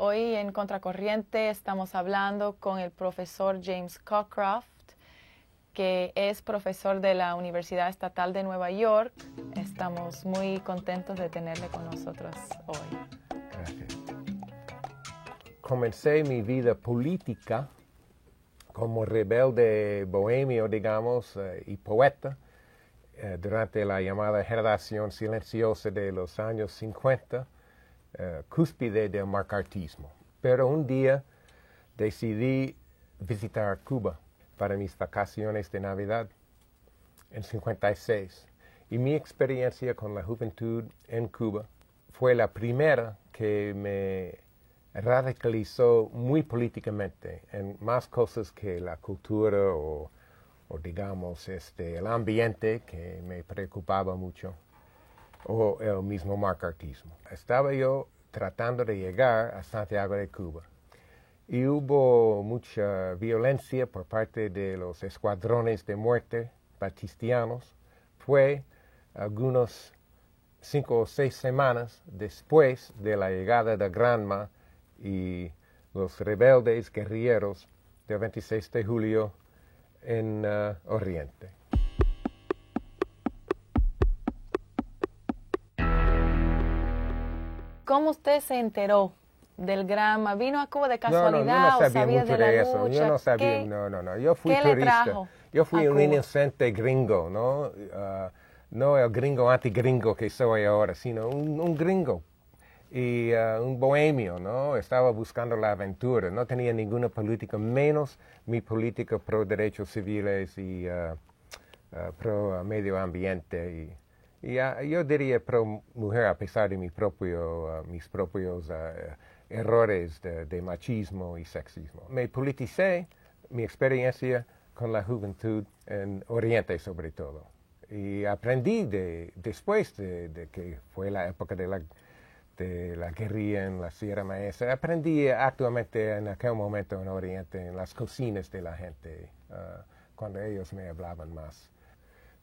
Hoy en Contracorriente estamos hablando con el profesor James Cockcroft, que es profesor de la Universidad Estatal de Nueva York. Estamos muy contentos de tenerle con nosotros hoy. Gracias. Comencé mi vida política como rebelde bohemio, digamos, y poeta durante la llamada generación silenciosa de los años 50, cúspide del macartismo. Pero un día decidí visitar Cuba para mis vacaciones de Navidad en 56. Y mi experiencia con la juventud en Cuba fue la primera que me radicalizó muy políticamente en más cosas que la cultura o digamos, el ambiente que me preocupaba mucho, o el mismo macartismo. Estaba yo tratando de llegar a Santiago de Cuba y hubo mucha violencia por parte de los escuadrones de muerte batistianos. Fue algunos 5 o 6 semanas después de la llegada de Granma y los rebeldes guerrilleros del 26 de julio en Oriente. ¿Cómo usted se enteró del Granma? ¿Vino a Cuba de casualidad yo no sabía o sabía mucho de la eso. lucha? Yo no sabía, ¿Qué, no. Yo fui qué turista. le trajo Yo fui a un Cuba? inocente gringo, ¿no? No el gringo antigringo que soy ahora, sino un gringo y un bohemio, ¿no? Estaba buscando la aventura. No tenía ninguna política, menos mi política pro derechos civiles y pro medio ambiente. Y yo diría pro mujer a pesar de mis propios errores de machismo y sexismo. Me politicé mi experiencia con la juventud en Oriente sobre todo. Y aprendí después de que fue la época de la guerrilla en la Sierra Maestra, aprendí actualmente en aquel momento en Oriente, en las cocinas de la gente, cuando ellos me hablaban más.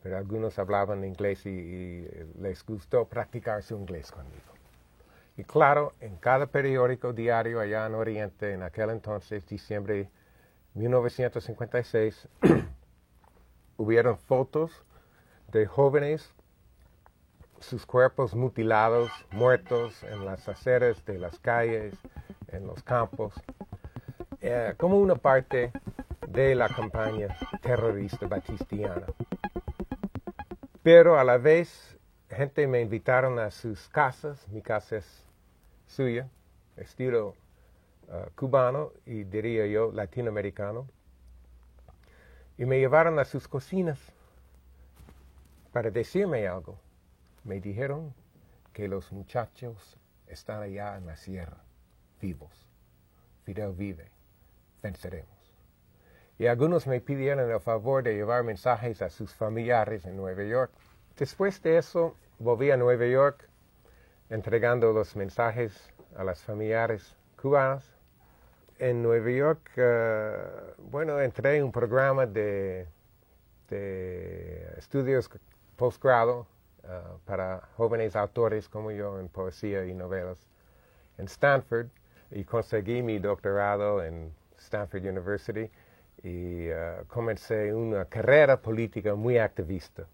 Pero algunos hablaban inglés y les gustó practicar su inglés conmigo. Y claro, en cada periódico diario allá en Oriente, en aquel entonces, diciembre de 1956, hubieron fotos de jóvenes, sus cuerpos mutilados, muertos en las aceras de las calles, en los campos, como una parte de la campaña terrorista batistiana. Pero a la vez, gente me invitaron a sus casas, mi casa es suya, estilo cubano y diría yo latinoamericano, y me llevaron a sus cocinas para decirme algo. Me dijeron que los muchachos están allá en la sierra, vivos. Fidel vive, venceremos. Y algunos me pidieron el favor de llevar mensajes a sus familiares en Nueva York. Después de eso, volví a Nueva York entregando los mensajes a las familiares cubanas. En Nueva York, entré en un programa de estudios postgrado para jóvenes autores como yo en poesía y novelas en Stanford y conseguí mi doctorado en Stanford University y comencé una carrera política muy activista.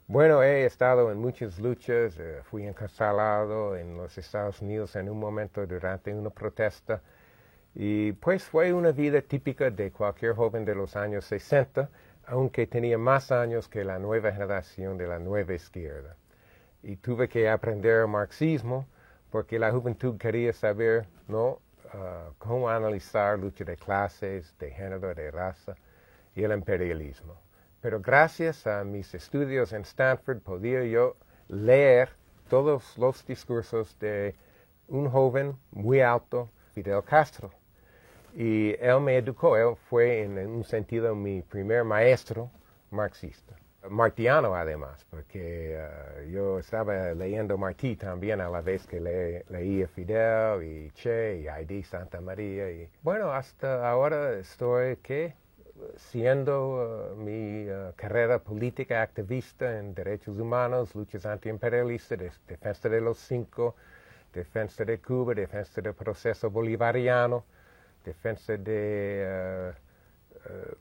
Bueno, he estado en muchas luchas, fui encarcelado en los Estados Unidos en un momento durante una protesta y pues fue una vida típica de cualquier joven de los años 60, aunque tenía más años que la nueva generación de la nueva izquierda. Y tuve que aprender marxismo porque la juventud quería saber, ¿no?, cómo analizar lucha de clases, de género, de raza y el imperialismo. Pero gracias a mis estudios en Stanford podía yo leer todos los discursos de un joven muy alto, Fidel Castro. Y él me educó, él fue en un sentido mi primer maestro marxista. Martiano además, porque yo estaba leyendo Martí también a la vez que leía Fidel y Che y Aidí Santa María. Y bueno, hasta ahora estoy siendo mi carrera política activista en derechos humanos, luchas antiimperialistas, defensa de los 5 defensa de Cuba, defensa del proceso bolivariano, defensa de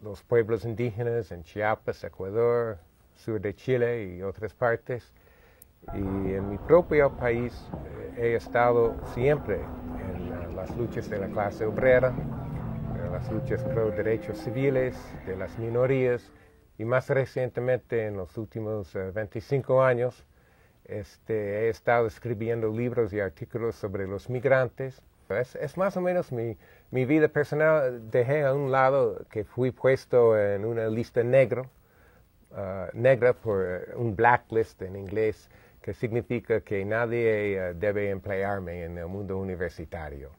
los pueblos indígenas en Chiapas, Ecuador, sur de Chile y otras partes. Y en mi propio país he estado siempre en las luchas de la clase obrera, las luchas por derechos civiles, de las minorías, y más recientemente, en los últimos 25 años, he estado escribiendo libros y artículos sobre los migrantes. Es más o menos mi vida personal. Dejé a un lado que fui puesto en una lista negra por un blacklist en inglés, que significa que nadie debe emplearme en el mundo universitario.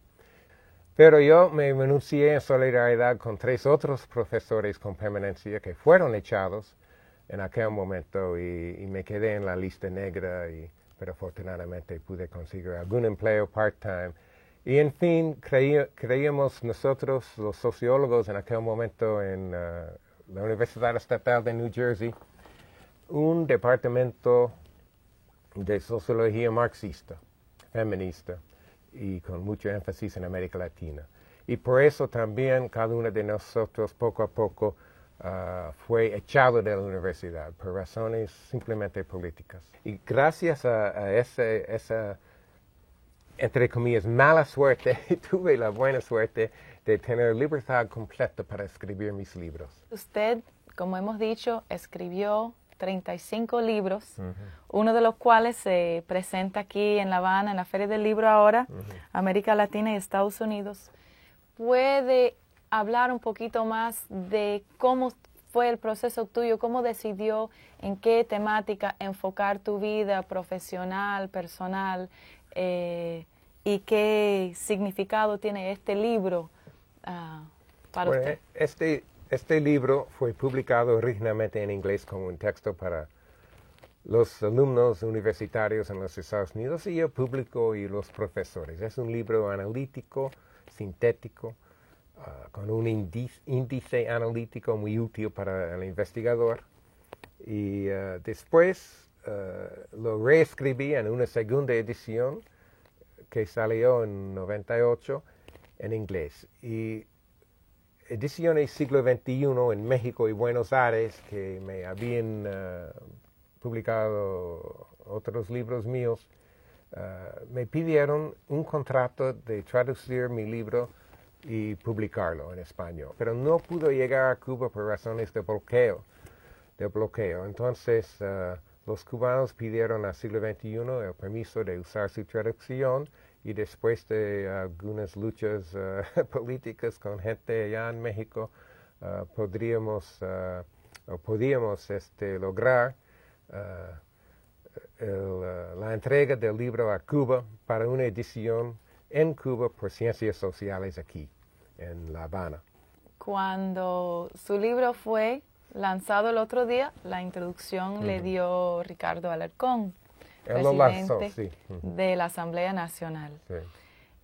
Pero yo me renuncié en solidaridad con 3 otros profesores con permanencia que fueron echados en aquel momento y me quedé en la lista negra, pero afortunadamente pude conseguir algún empleo part-time. Y en fin, creíamos nosotros, los sociólogos en aquel momento en la Universidad Estatal de New Jersey, un departamento de sociología marxista, feminista, y con mucho énfasis en América Latina. Y por eso también cada uno de nosotros poco a poco fue echado de la universidad por razones simplemente políticas. Y gracias a esa, entre comillas, mala suerte, tuve la buena suerte de tener libertad completa para escribir mis libros. Usted, como hemos dicho, escribió 35 libros, uno de los cuales se presenta aquí en La Habana, en la Feria del Libro ahora, América Latina y Estados Unidos. ¿Puede hablar un poquito más de cómo fue el proceso tuyo, cómo decidió en qué temática enfocar tu vida profesional, personal, y qué significado tiene este libro para usted? Este libro fue publicado originalmente en inglés como un texto para los alumnos universitarios en los Estados Unidos y el público y los profesores. Es un libro analítico, sintético, con un índice analítico muy útil para el investigador. Y después lo reescribí en una segunda edición que salió en 98 en inglés. Y ediciones siglo XXI en México y Buenos Aires, que me habían publicado otros libros míos, me pidieron un contrato de traducir mi libro y publicarlo en español. Pero no pudo llegar a Cuba por razones de bloqueo. Entonces, los cubanos pidieron al siglo XXI el permiso de usar su traducción, y después de algunas luchas políticas con gente allá en México, podíamos lograr la entrega del libro a Cuba para una edición en Cuba por Ciencias Sociales aquí, en La Habana. Cuando su libro fue lanzado el otro día, la introducción le dio Ricardo Alarcón, presidente de la Asamblea Nacional. Sí.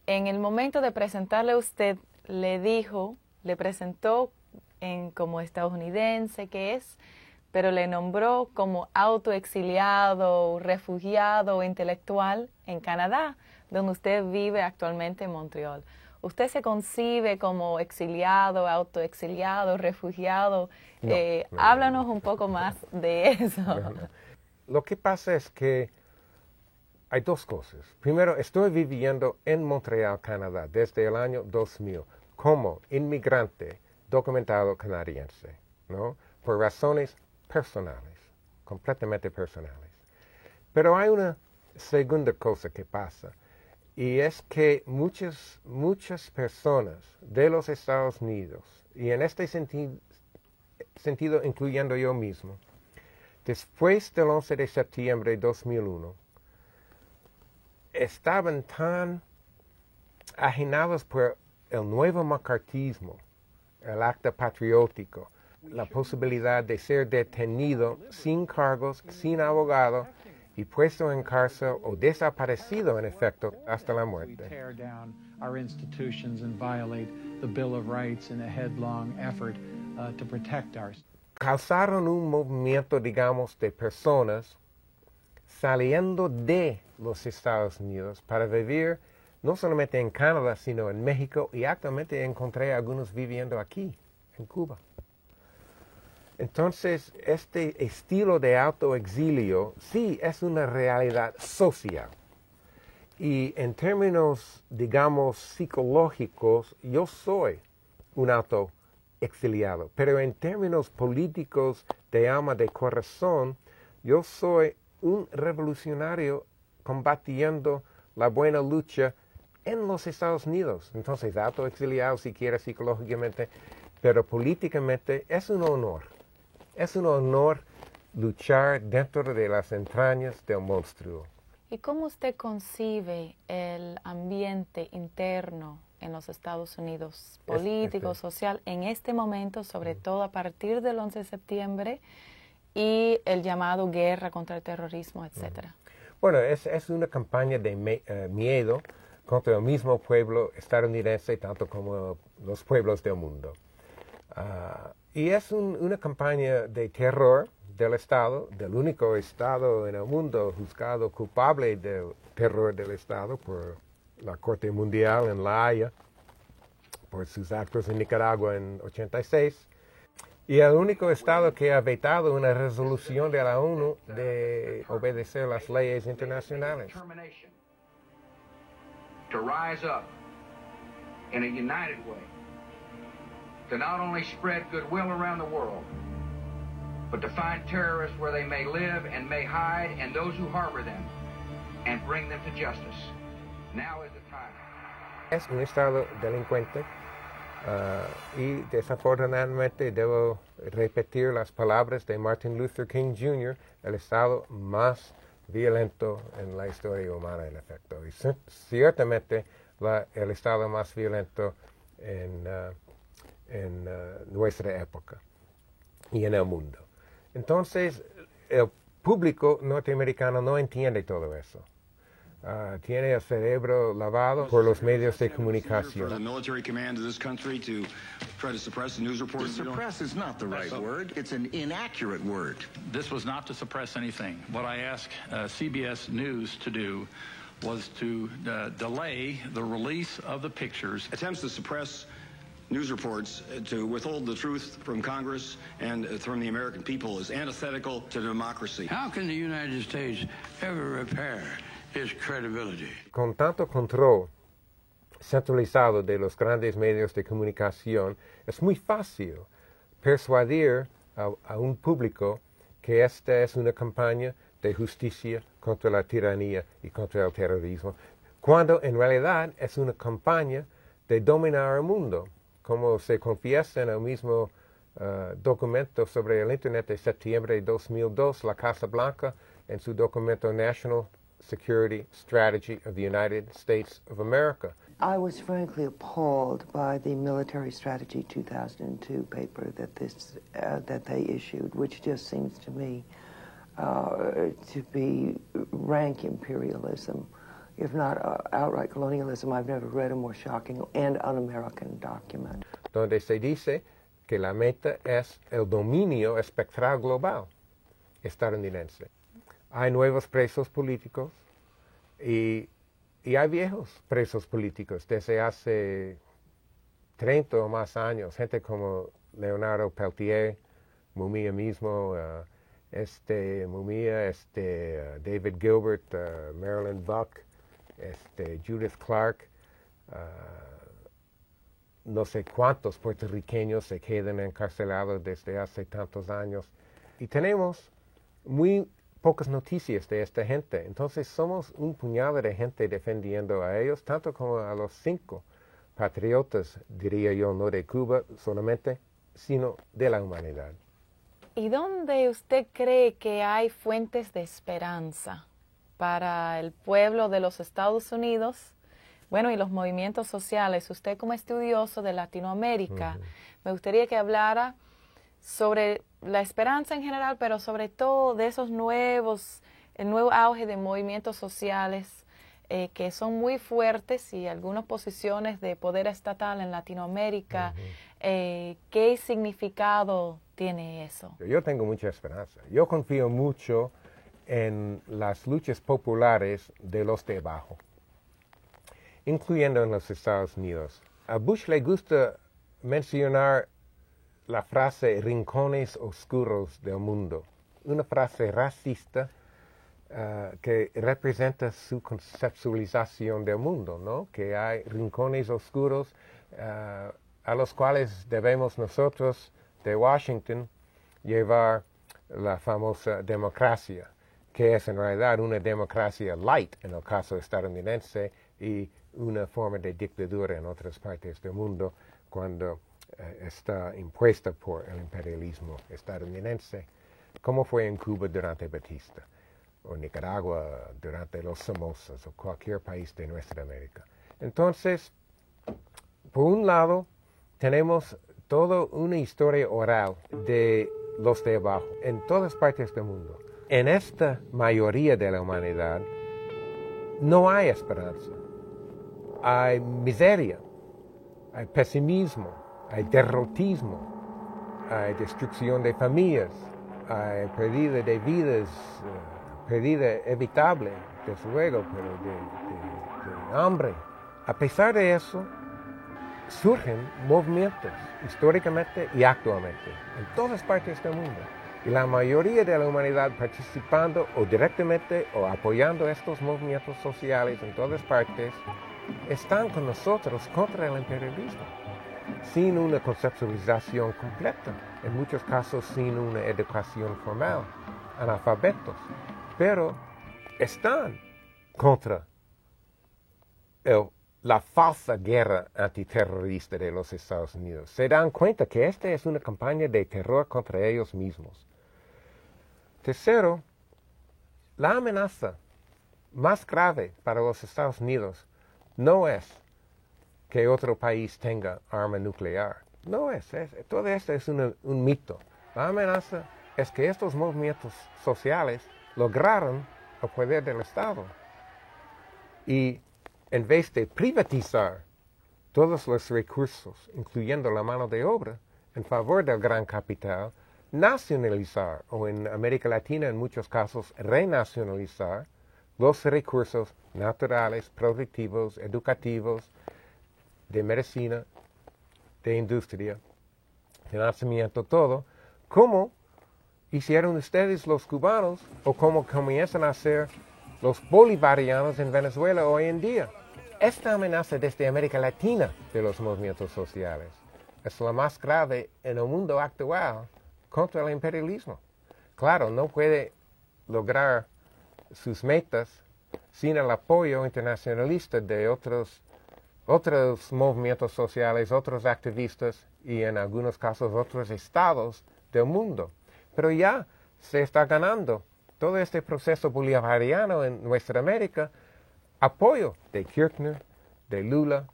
En el momento de presentarle a usted, le presentó como estadounidense que es, pero le nombró como autoexiliado, refugiado intelectual en Canadá, donde usted vive actualmente en Montreal. ¿Usted se concibe como exiliado, autoexiliado, refugiado? No, háblanos un poco más de eso. No. Lo que pasa es que hay 2 cosas. Primero, estoy viviendo en Montreal, Canadá, desde el año 2000, como inmigrante documentado canadiense, ¿no? Por razones personales, completamente personales. Pero hay una segunda cosa que pasa, y es que muchas personas de los Estados Unidos, y en este sentido incluyendo yo mismo, después del 11 de septiembre de 2001, estaban tan ajenados por el nuevo macartismo, el acto patriótico, la posibilidad de ser detenido sin cargos, sin abogado, y puesto en cárcel o desaparecido, en efecto, hasta la muerte. Causaron un movimiento, digamos, de personas saliendo de los Estados Unidos para vivir no solamente en Canadá, sino en México, y actualmente encontré algunos viviendo aquí, en Cuba. Entonces, este estilo de autoexilio sí es una realidad social. Y en términos, digamos, psicológicos, yo soy un autoexiliado. Pero en términos políticos de alma, de corazón, yo soy un revolucionario combatiendo la buena lucha en los Estados Unidos. Entonces, autoexiliado si quiere psicológicamente, pero políticamente es un honor. Es un honor luchar dentro de las entrañas del monstruo. ¿Y cómo usted concibe el ambiente interno en los Estados Unidos, político, social, en este momento, sobre todo a partir del 11 de septiembre y el llamado guerra contra el terrorismo, etcétera? Bueno, es una campaña de miedo contra el mismo pueblo estadounidense, tanto como los pueblos del mundo. Y es una campaña de terror del Estado, del único Estado en el mundo juzgado culpable del terror del Estado por la Corte Mundial en La Haya, por sus actos en Nicaragua en 86, y el único Estado que ha vetado una resolución de la ONU de obedecer las leyes internacionales. To rise up in a united way, to not only spread goodwill around the world, but to find terrorists where they may live and may hide, and those who harbor them, and bring them to justice. Now is the time. Es un Estado delincuente y desafortunadamente debo repetir las palabras de Martin Luther King Jr., el Estado más violento en la historia humana, en efecto. Y ciertamente el Estado más violento en nuestra época y en el mundo. Entonces, el público norteamericano no entiende todo eso. Tiene el cerebro lavado por los medios de comunicación. For the military command of this country to try to suppress the news reports. Suppress is not the right word. It's an inaccurate word. This was not to suppress anything. What I asked CBS News to do was to delay the release of the pictures. Attempts to suppress news reports, to withhold the truth from Congress and from the American people is antithetical to democracy. How can the United States ever repair its credibility? Con tanto control centralizado de los grandes medios de comunicación, es muy fácil persuadir a un público que esta es una campaña de justicia contra la tiranía y contra el terrorismo, cuando en realidad es una campaña de dominar el mundo, como se confiesa en el mismo documento sobre el Internet de septiembre de 2002, la Casa Blanca, en su documento National Security Strategy of the United States of America. I was frankly appalled by the Military Strategy 2002 paper that they issued, which just seems to me to be rank imperialism, if not outright colonialism. I've never read a more shocking and un-American document. Donde se dice que la meta es el dominio espectral global estadounidense. Hay nuevos presos políticos y hay viejos presos políticos desde hace 30 o más años. Gente como Leonardo Peltier, Mumia mismo, David Gilbert, Marilyn Buck, Judith Clark, no sé cuántos puertorriqueños se quedan encarcelados desde hace tantos años. Y tenemos muy pocas noticias de esta gente. Entonces somos un puñado de gente defendiendo a ellos, tanto como a los 5 patriotas, diría yo, no de Cuba solamente, sino de la humanidad. ¿Y dónde usted cree que hay fuentes de esperanza para el pueblo de los Estados Unidos? Bueno, y los movimientos sociales. Usted como estudioso de Latinoamérica, me gustaría que hablara sobre la esperanza en general, pero sobre todo de esos el nuevo auge de movimientos sociales que son muy fuertes y algunas posiciones de poder estatal en Latinoamérica. ¿Qué significado tiene eso? Yo tengo mucha esperanza. Yo confío mucho en las luchas populares de los de abajo, incluyendo en los Estados Unidos. A Bush le gusta mencionar la frase rincones oscuros del mundo, una frase racista que representa su conceptualización del mundo, ¿no? Que hay rincones oscuros a los cuales debemos nosotros de Washington llevar la famosa democracia, que es en realidad una democracia light en el caso estadounidense y una forma de dictadura en otras partes del mundo cuando está impuesta por el imperialismo estadounidense, como fue en Cuba durante Batista, o Nicaragua durante los Somozas, o cualquier país de nuestra América. Entonces, por un lado, tenemos toda una historia oral de los de abajo, en todas partes del mundo. En esta mayoría de la humanidad no hay esperanza. Hay miseria, hay pesimismo, hay derrotismo, hay destrucción de familias, hay pérdida de vidas, pérdida evitable, desde luego, pero de hambre. A pesar de eso, surgen movimientos históricamente y actualmente en todas partes del mundo. Y la mayoría de la humanidad participando o directamente o apoyando estos movimientos sociales en todas partes están con nosotros contra el imperialismo, sin una conceptualización completa, en muchos casos sin una educación formal, analfabetos, pero están contra la falsa guerra antiterrorista de los Estados Unidos. Se dan cuenta que esta es una campaña de terror contra ellos mismos. Tercero, la amenaza más grave para los Estados Unidos no es que otro país tenga arma nuclear. No es. Todo esto es un mito. La amenaza es que estos movimientos sociales lograron el poder del Estado. Y en vez de privatizar todos los recursos, incluyendo la mano de obra, en favor del gran capital, nacionalizar, o en América Latina en muchos casos renacionalizar, los recursos naturales, productivos, educativos, de medicina, de industria, financiamiento, todo, como hicieron ustedes los cubanos, o como comienzan a hacer los bolivarianos en Venezuela hoy en día. Esta amenaza desde América Latina de los movimientos sociales es la más grave en el mundo actual contra el imperialismo. Claro, no puede lograr sus metas sin el apoyo internacionalista de otros movimientos sociales, otros activistas y en algunos casos otros estados del mundo. Pero ya se está ganando todo este proceso bolivariano en nuestra América, apoyo de Kirchner, de Lula,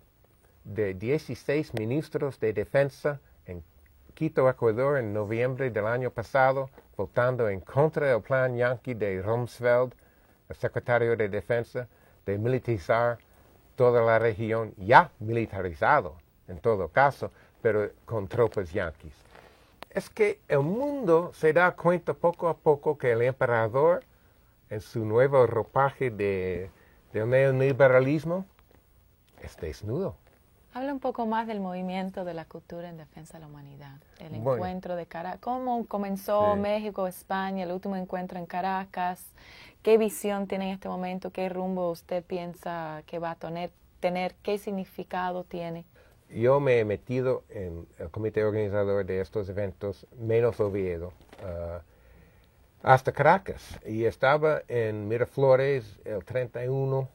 de 16 ministros de defensa en Quito, Ecuador, en noviembre del año pasado, votando en contra del plan yanqui de Rumsfeld, el secretario de Defensa, de militarizar toda la región, ya militarizado en todo caso, pero con tropas yanquis. Es que el mundo se da cuenta poco a poco que el emperador, en su nuevo ropaje del neoliberalismo, es desnudo. Habla un poco más del movimiento de la cultura en defensa de la humanidad, el encuentro de Caracas. ¿Cómo comenzó México, España, el último encuentro en Caracas? ¿Qué visión tiene en este momento? ¿Qué rumbo usted piensa que va a tener? ¿Qué significado tiene? Yo me he metido en el comité organizador de estos eventos, menos Oviedo, hasta Caracas. Y estaba en Miraflores el 31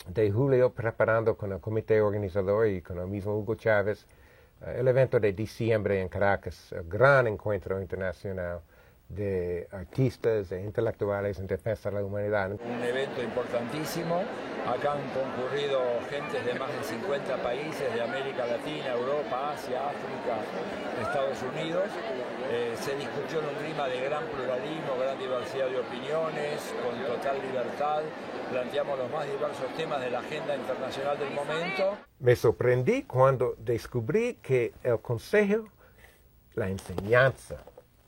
de julio preparando con el comité organizador y con el mismo Hugo Chávez el evento de diciembre en Caracas, el gran encuentro internacional de artistas e intelectuales en defensa de la humanidad. Un evento importantísimo. Acá han concurrido gentes de más de 50 países de América Latina, Europa, Asia, África, Estados Unidos. Se discutió en un clima de gran pluralismo, gran diversidad de opiniones, con total libertad. Planteamos los más diversos temas de la agenda internacional del momento. Me sorprendí cuando descubrí que el consejo, la enseñanza,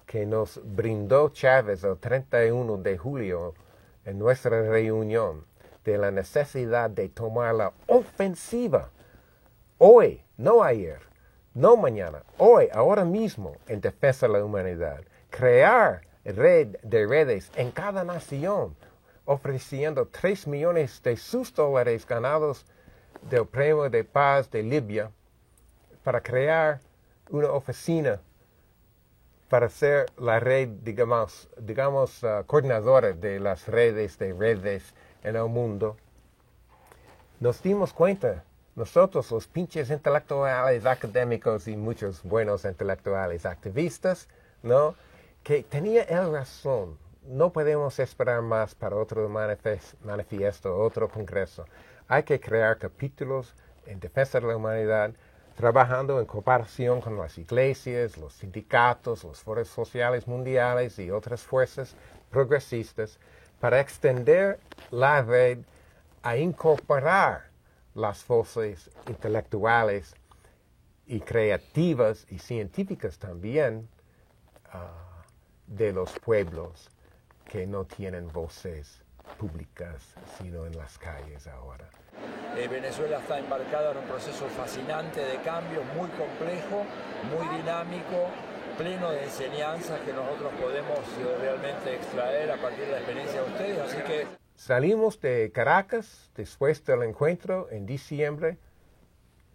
que nos brindó Chávez el 31 de julio en nuestra reunión de la necesidad de tomar la ofensiva hoy, no ayer, no mañana, hoy, ahora mismo, en defensa de la humanidad. Crear red de redes en cada nación, ofreciendo 3 millones de sus dólares ganados del premio de paz de Libia para crear una oficina para ser la red, digamos, coordinadora de las redes en el mundo. Nos dimos cuenta, nosotros los pinches intelectuales académicos y muchos buenos intelectuales activistas, ¿no?, que tenía él razón. No podemos esperar más para otro manifiesto, otro congreso. Hay que crear capítulos en defensa de la humanidad, trabajando en cooperación con las iglesias, los sindicatos, los foros sociales mundiales y otras fuerzas progresistas para extender la red a incorporar las voces intelectuales y creativas y científicas también de los pueblos que no tienen voces públicas sino en las calles ahora. Venezuela está embarcada en un proceso fascinante de cambio, muy complejo, muy dinámico, pleno de enseñanzas que nosotros podemos realmente extraer a partir de la experiencia de ustedes, así que... Salimos de Caracas después del encuentro en diciembre,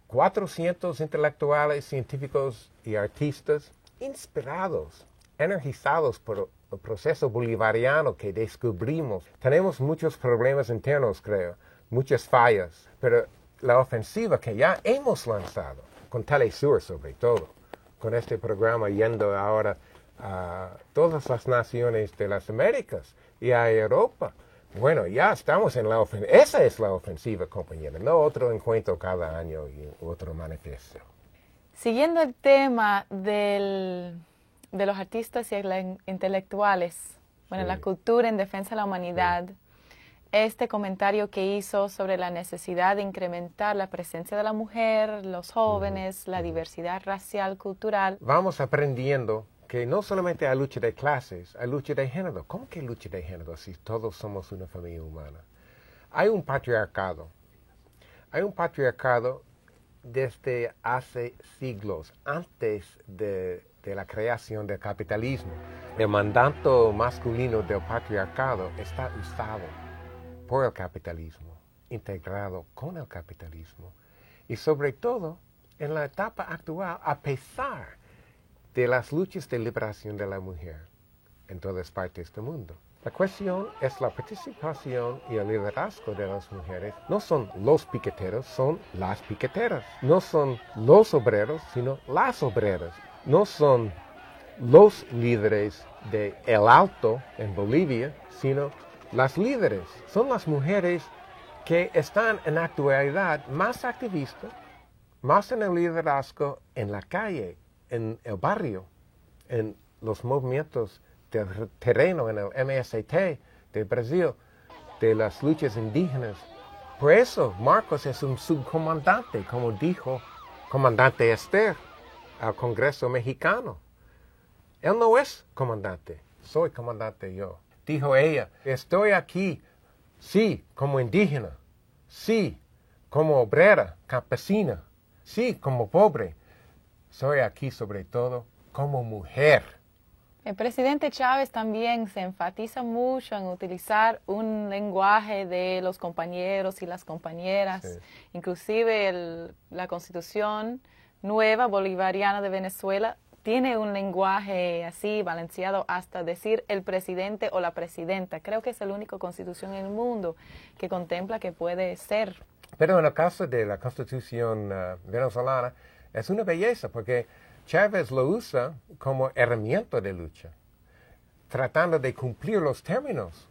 400 intelectuales, científicos y artistas inspirados, energizados por el proceso bolivariano que descubrimos. Tenemos muchos problemas internos, creo, muchas fallas, pero la ofensiva que ya hemos lanzado, con Telesur sobre todo, con este programa yendo ahora a todas las naciones de las Américas y a Europa. Bueno, ya estamos en la ofensiva. Esa es la ofensiva, compañera, no otro encuentro cada año y otro manifiesto. Siguiendo el tema de los artistas y intelectuales, bueno, sí, la cultura en defensa de la humanidad, sí, este comentario que hizo sobre la necesidad de incrementar la presencia de la mujer, los jóvenes, la diversidad racial, cultural. Vamos aprendiendo que no solamente hay lucha de clases, hay lucha de género. ¿Cómo que lucha de género si todos somos una familia humana? Hay un patriarcado. Hay un patriarcado desde hace siglos, antes de la creación del capitalismo. El mandato masculino del patriarcado está usado por el capitalismo, integrado con el capitalismo. Y sobre todo, en la etapa actual, a pesar de las luchas de liberación de la mujer en todas partes del mundo. La cuestión es la participación y el liderazgo de las mujeres. No son los piqueteros, son las piqueteras. No son los obreros, sino las obreras. No son los líderes de El Alto en Bolivia, sino las líderes. Son las mujeres que están en la actualidad más activistas, más en el liderazgo en la calle, en el barrio, en los movimientos del terreno, en el MST de Brasil, de las luchas indígenas. Por eso Marcos es un subcomandante, como dijo comandante Esther al Congreso mexicano. Él no es comandante, soy comandante yo. Dijo ella, estoy aquí, sí, como indígena, sí, como obrera, campesina, sí, como pobre. Soy aquí sobre todo como mujer. El presidente Chávez también se enfatiza mucho en utilizar un lenguaje de los compañeros y las compañeras. Sí. Inclusive la Constitución nueva bolivariana de Venezuela tiene un lenguaje así balanceado hasta decir el presidente o la presidenta. Creo que es la única constitución en el mundo que contempla que puede ser. Pero en el caso de la Constitución venezolana es una belleza porque Chávez lo usa como herramienta de lucha, tratando de cumplir los términos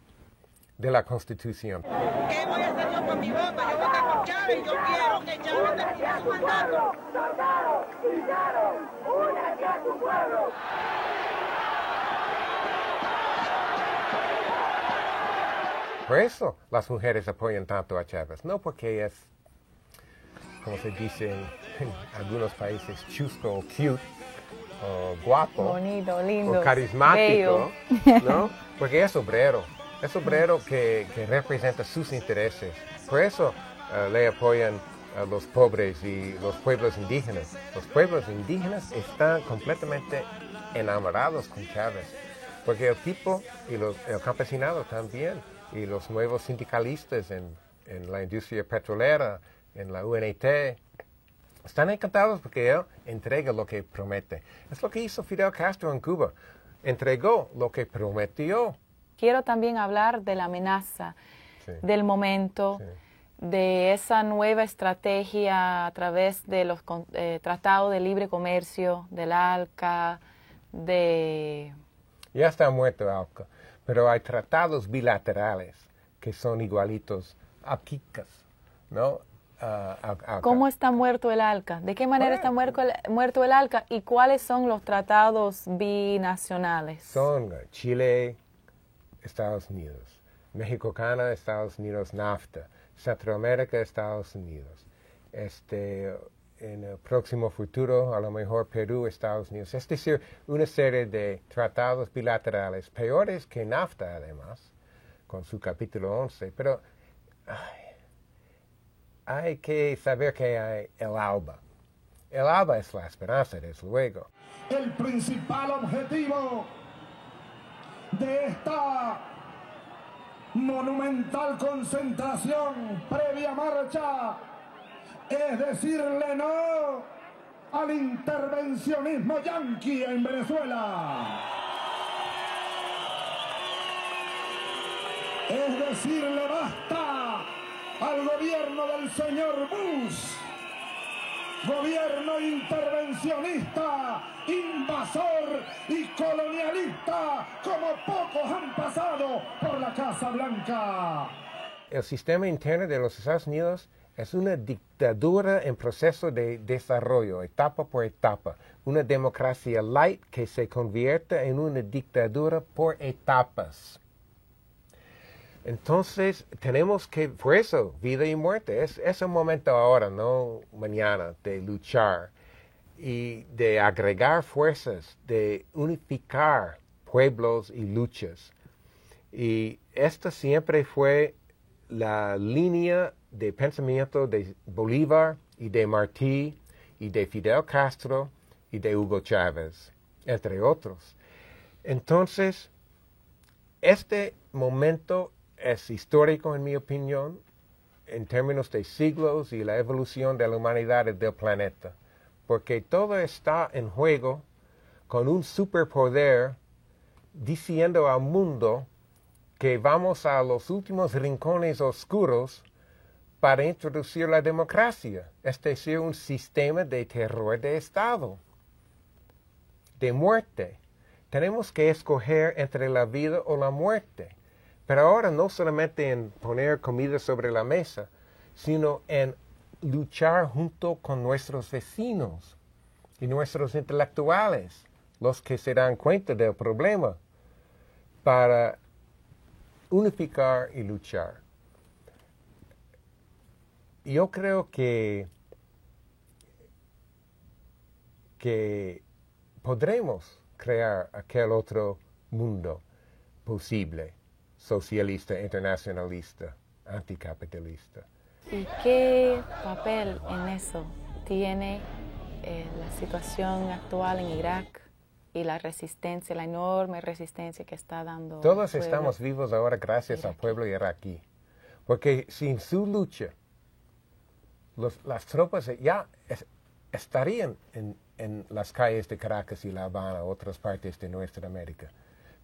de la Constitución. ¿Qué voy a hacer yo con mi voto? Yo voté por Chávez y yo quiero que Chávez termine su mandato. ¡Soldados, sindicales, únete a tu pueblo! Por eso las mujeres apoyan tanto a Chávez, no porque es, como se dice en algunos países, chusco o cute, o guapo, bonito, lindo, o carismático, bello. ¿no? Porque es obrero que representa sus intereses. Por eso le apoyan a los pobres y los pueblos indígenas. Los pueblos indígenas están completamente enamorados con Chávez, porque el tipo y el campesinado también, y los nuevos sindicalistas en la industria petrolera, en la UNT, están encantados porque él entrega lo que promete. Es lo que hizo Fidel Castro en Cuba. Entregó lo que prometió. Quiero también hablar de la amenaza, del momento, Sí. de esa nueva estrategia a través de los tratados de libre comercio, del ALCA, de... Ya está muerto ALCA, pero hay tratados bilaterales que son igualitos a Kikkas, ¿no? ¿Cómo está muerto el ALCA? ¿De qué manera está muerto el ALCA? ¿Y cuáles son los tratados binacionales? Son Chile, Estados Unidos, México, Canadá, Estados Unidos, NAFTA, Centroamérica, Estados Unidos. En el próximo futuro, a lo mejor Perú, Estados Unidos. Es decir, una serie de tratados bilaterales, peores que NAFTA además, con su capítulo 11, pero... hay que saber que hay el ALBA. El ALBA es la esperanza, desde luego. El principal objetivo de esta monumental concentración previa marcha es decirle no al intervencionismo yanqui en Venezuela. Es decirle basta al gobierno del señor Bush, gobierno intervencionista, invasor y colonialista, como pocos han pasado por la Casa Blanca. El sistema interno de los Estados Unidos es una dictadura en proceso de desarrollo, etapa por etapa. Una democracia light que se convierte en una dictadura por etapas. Entonces, tenemos que, por eso, vida y muerte, es un momento ahora, no mañana, de luchar y de agregar fuerzas, de unificar pueblos y luchas. Y esta siempre fue la línea de pensamiento de Bolívar y de Martí y de Fidel Castro y de Hugo Chávez, entre otros. Entonces, este momento es histórico, en mi opinión, en términos de siglos y la evolución de la humanidad y del planeta, porque todo está en juego con un superpoder diciendo al mundo que vamos a los últimos rincones oscuros para introducir la democracia, es decir, un sistema de terror de Estado, de muerte. Tenemos que escoger entre la vida o la muerte. Pero ahora no solamente en poner comida sobre la mesa, sino en luchar junto con nuestros vecinos y nuestros intelectuales, los que se dan cuenta del problema, para unificar y luchar. Yo creo que podremos crear aquel otro mundo posible, socialista, internacionalista, anticapitalista. ¿Y qué papel en eso tiene la situación actual en Irak y la resistencia, la enorme resistencia que está dando? Todos estamos vivos ahora gracias al pueblo iraquí, porque sin su lucha, las tropas ya estarían en las calles de Caracas y La Habana, otras partes de nuestra América.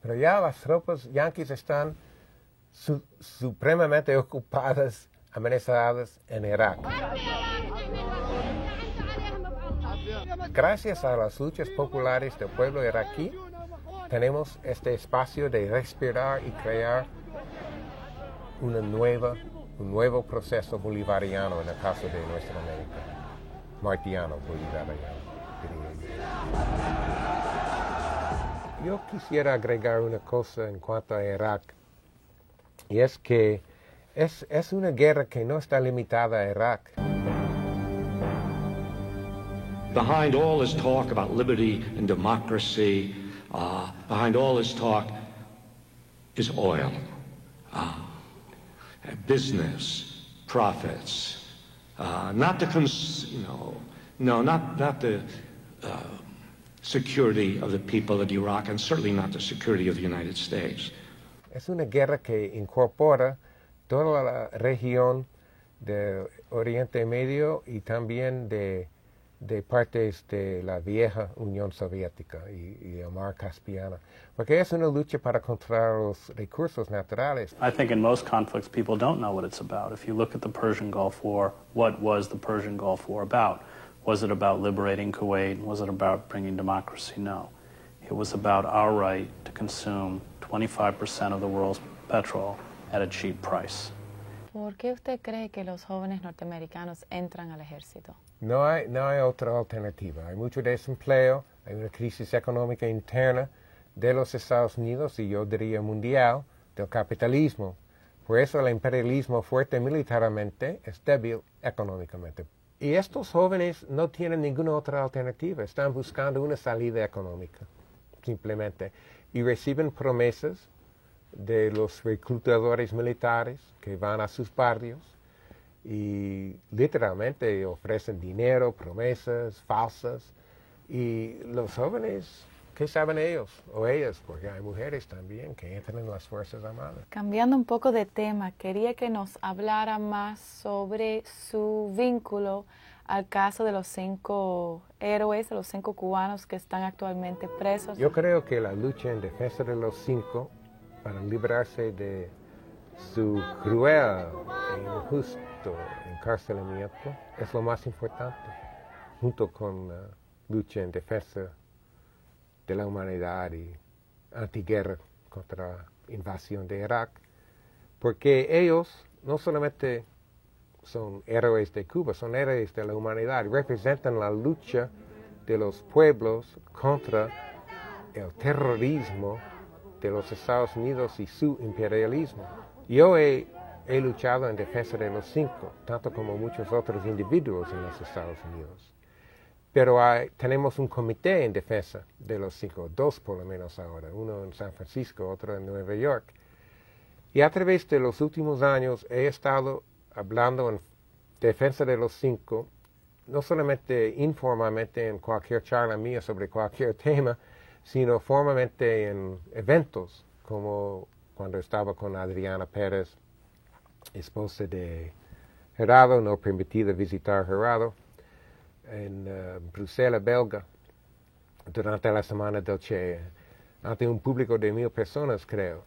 Pero ya las tropas yanquis están supremamente ocupadas, amenazadas en Irak. Gracias a las luchas populares del pueblo iraquí, tenemos este espacio de respirar y crear un nuevo proceso bolivariano en el caso de nuestra América. Martiano bolivariano, diría yo. Yo quisiera agregar una cosa en cuanto a Irak, y es que es una guerra que no está limitada a Irak. behind all this talk about liberty and democracy, behind all this talk is oil, business, profits, not the not the security of the people of Iraq, and certainly not the security of the United States. Es una guerra que incorpora toda la región del Oriente Medio y también de partes de la vieja Unión Soviética y el mar Caspiano, porque es una lucha para controlar los recursos naturales. I think in most conflicts people don't know what it's about. If you look at the Persian Gulf War, what was the Persian Gulf War about? Was it about liberating Kuwait? Was it about bringing democracy? No. It was about our right to consume 25% of the world's petrol at a cheap price. ¿Por qué usted cree que los jóvenes norteamericanos entran al ejército? No hay otra alternativa. Hay mucho desempleo, hay una crisis económica interna de los Estados Unidos y yo diría mundial del capitalismo. Por eso el imperialismo fuerte militarmente es débil económicamente. Y estos jóvenes no tienen ninguna otra alternativa. Están buscando una salida económica, simplemente. Y reciben promesas de los reclutadores militares que van a sus barrios y literalmente ofrecen dinero, promesas falsas. Y los jóvenes, ¿qué saben ellos o ellas? Porque hay mujeres también que entran en las Fuerzas Armadas. Cambiando un poco de tema, quería que nos hablara más sobre su vínculo al caso de los 5 héroes, de los 5 cubanos que están actualmente presos. Yo creo que la lucha en defensa de los 5 para librarse de su cruel e injusto encarcelamiento es lo más importante, junto con la lucha en defensa de la humanidad y antiguerra contra la invasión de Irak, porque ellos no solamente son héroes de Cuba, son héroes de la humanidad, representan la lucha de los pueblos contra el terrorismo de los Estados Unidos y su imperialismo. Yo he luchado en defensa de los 5, tanto como muchos otros individuos en los Estados Unidos. Pero tenemos un comité en defensa de los 5, 2 por lo menos ahora, uno en San Francisco, otro en Nueva York. Y a través de los últimos años he estado hablando en defensa de los 5, no solamente informalmente en cualquier charla mía sobre cualquier tema, sino formalmente en eventos, como cuando estaba con Adriana Pérez, esposa de Gerardo, no permitida visitar Gerardo, en Bruselas, Belga, durante la Semana del Che, ante un público de 1,000 personas, creo.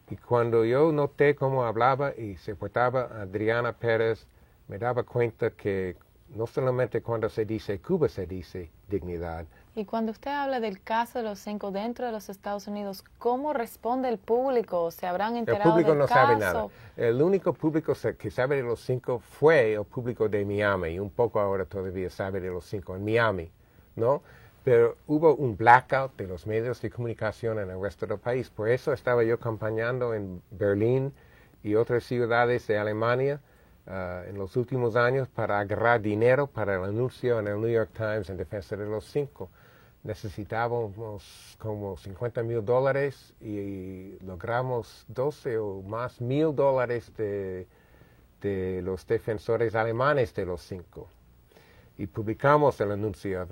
Y cuando yo noté cómo hablaba y se portaba Adriana Pérez, me daba cuenta que no solamente cuando se dice Cuba se dice dignidad. Y cuando usted habla del caso de los 5 dentro de los Estados Unidos, ¿cómo responde el público? ¿Se habrán enterado del caso? El público no sabe nada. El único público que sabe de los 5 fue el público de Miami, y un poco ahora todavía sabe de los 5 en Miami, ¿no? Pero hubo un blackout de los medios de comunicación en el resto del país. Por eso estaba yo campañando en Berlín y otras ciudades de Alemania en los últimos años para agarrar dinero para el anuncio en el New York Times en defensa de los 5. Necesitábamos como $50,000 y logramos 12 o más $1,000 de los defensores alemanes de los 5. Y publicamos el anuncio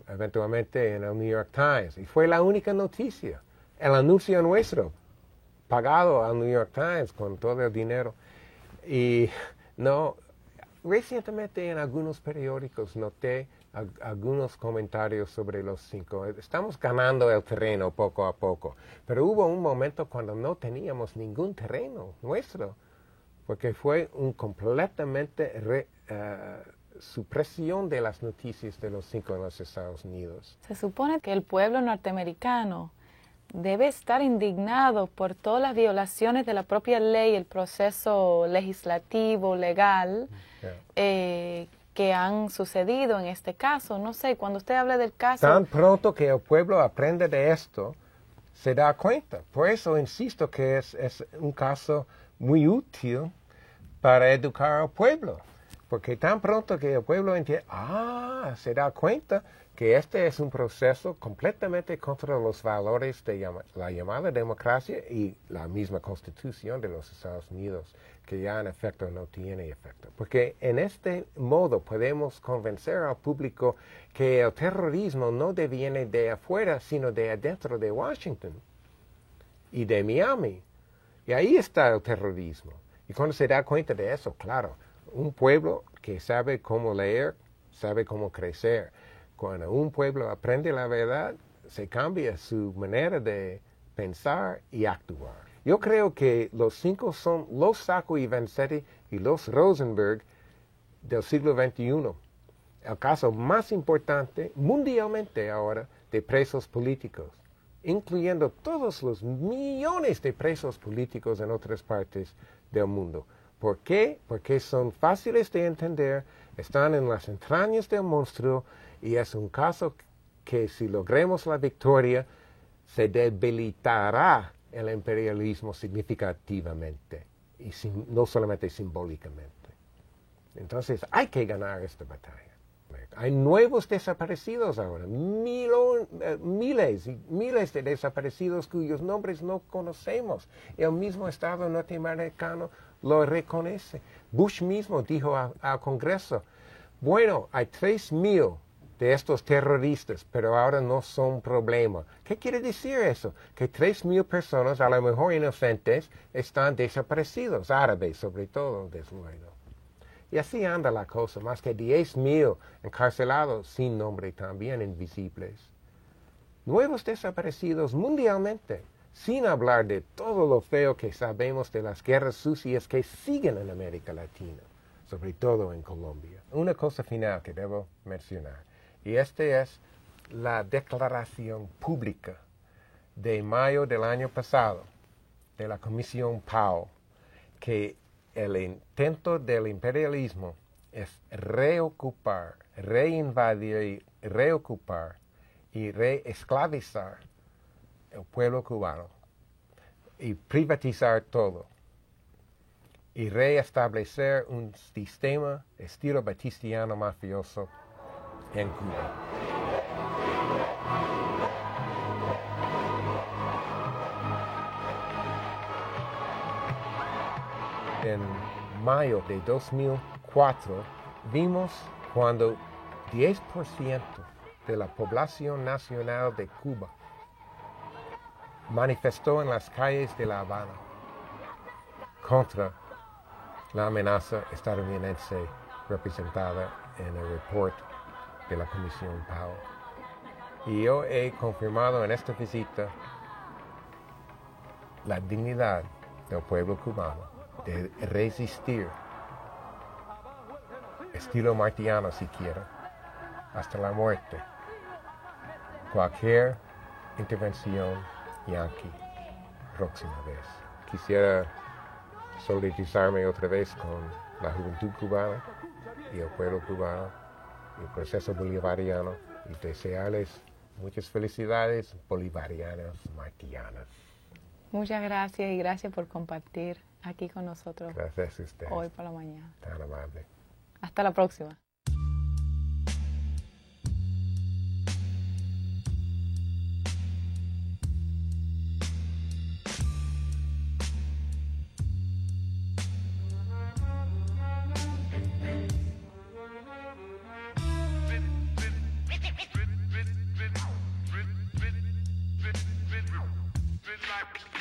eventualmente en el New York Times. Y fue la única noticia, el anuncio nuestro, pagado al New York Times con todo el dinero. Y no, recientemente en algunos periódicos noté algunos comentarios sobre los 5. Estamos ganando el terreno poco a poco, pero hubo un momento cuando no teníamos ningún terreno nuestro, porque fue un completamente supresión de las noticias de los 5 en los Estados Unidos. Se supone que el pueblo norteamericano debe estar indignado por todas las violaciones de la propia ley, el proceso legislativo, legal, que han sucedido en este caso. No sé, cuando usted habla del caso... Tan pronto que el pueblo aprende de esto, se da cuenta. Por eso insisto que es un caso muy útil para educar al pueblo. Porque tan pronto que el pueblo entiende, se da cuenta que este es un proceso completamente contra los valores de la llamada democracia y la misma Constitución de los Estados Unidos, que ya en efecto no tiene efecto. Porque en este modo podemos convencer al público que el terrorismo no deviene de afuera, sino de adentro de Washington y de Miami. Y ahí está el terrorismo. Y cuando se da cuenta de eso, claro, un pueblo que sabe cómo leer, sabe cómo crecer. Cuando un pueblo aprende la verdad, se cambia su manera de pensar y actuar. Yo creo que los 5 son los Sacco y Vanzetti y los Rosenberg del siglo XXI. El caso más importante mundialmente ahora de presos políticos, incluyendo todos los millones de presos políticos en otras partes del mundo. ¿Por qué? Porque son fáciles de entender, están en las entrañas del monstruo y es un caso que si logremos la victoria se debilitará el imperialismo significativamente y no solamente simbólicamente. Entonces hay que ganar esta batalla. Hay nuevos desaparecidos ahora, miles y miles de desaparecidos cuyos nombres no conocemos. El mismo Estado norteamericano lo reconoce. Bush mismo dijo al Congreso, bueno, hay 3,000 de estos terroristas, pero ahora no son problema. ¿Qué quiere decir eso? Que 3,000 personas, a lo mejor inocentes, están desaparecidos, árabes sobre todo, desde luego. Y así anda la cosa, más que 10,000 encarcelados sin nombre también invisibles. Nuevos desaparecidos mundialmente, sin hablar de todo lo feo que sabemos de las guerras sucias que siguen en América Latina, sobre todo en Colombia. Una cosa final que debo mencionar, y esta es la declaración pública de mayo del año pasado de la Comisión Powell, que el intento del imperialismo es reocupar, reinvadir, reocupar y reesclavizar el pueblo cubano y privatizar todo y reestablecer un sistema estilo batistiano mafioso en Cuba. En mayo de 2004 vimos cuando 10% de la población nacional de Cuba manifestó en las calles de La Habana contra la amenaza estadounidense representada en el report de la Comisión Powell. Y yo he confirmado en esta visita la dignidad del pueblo cubano de resistir, estilo martiano si quiero, hasta la muerte, cualquier intervención yanqui próxima vez. Quisiera solidarizarme otra vez con la juventud cubana y el pueblo cubano y el proceso bolivariano y desearles muchas felicidades bolivarianas, martianas. Muchas gracias y gracias por compartir aquí con nosotros. Gracias a ustedes. Hoy por la mañana. Tan amable. Hasta la próxima. Like